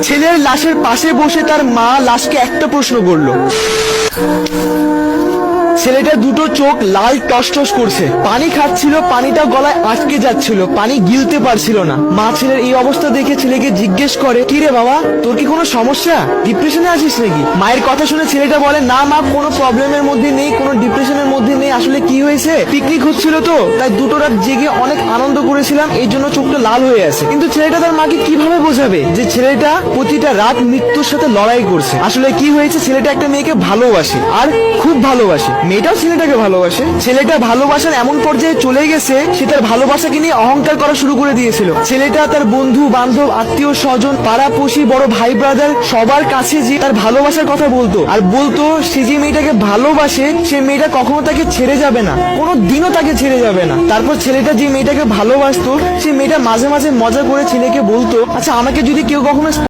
ছেলের লাশের পাশে বসে তার মা লাশকে একটা প্রশ্ন করলো। ছেলেটা দুটো চোখ লাল টসটস করছে, পানি খাচ্ছিল, পানিটা গলায় আটকে যাচ্ছিল, পানি গিলতে পারছিল না। মা ছেলের এই অবস্থা দেখে ছেলেকে জিজ্ঞেস করে, কি রে বাবা, তোর কি কোনো সমস্যা, ডিপ্রেশনে আছিস নাকি? মায়ের কথা শুনে ছেলেটা বলে, না মা, কোনো প্রবলেমের মধ্যে নেই, কোনো ডিপ্রেশনের মধ্যে নেই। আসলে কি হয়েছে, পিকনিক হচ্ছিল তো, তাই দুটো রাত জেগে অনেক আনন্দ করেছিলাম, এই জন্য চোখটা লাল হয়ে আছে। কিন্তু ছেলেটা তার মাকে কিভাবে বোঝাবে যে ছেলেটা প্রতিটা রাত মৃত্যুর সাথে লড়াই করছে? আসলে কি হয়েছে, ছেলেটা একটা মেয়েকে ভালোবাসে, আর খুব ভালোবাসে। মেয়েটাও ছেলেটাকে ভালোবাসে। ছেলেটা ভালোবাসার এমন পর্যায়ে চলে গেছে, সে তার ভালোবাসাকে নিয়ে অহংকার করা শুরু করে দিয়েছিল। ছেলেটা তার বন্ধু বান্ধব, আত্মীয় স্বজন, পাড়াপড়শি, বড় ভাই ব্রাদার সবার কাছে যে তার ভালোবাসার কথা বলতো, আর বলতো সে যে মেয়েটাকে ভালোবাসে, সে মেয়েটা কখনো তাকে ছেড়ে যাবে না, কোনো দিনও তাকে ছেড়ে যাবে না। তারপর ছেলেটা যে মেয়েটাকে ভালোবাসতো, সে মেয়েটা মাঝে মাঝে মজা করে ছেলেকে বলতো, আচ্ছা আমাকে যদি কেউ কখনো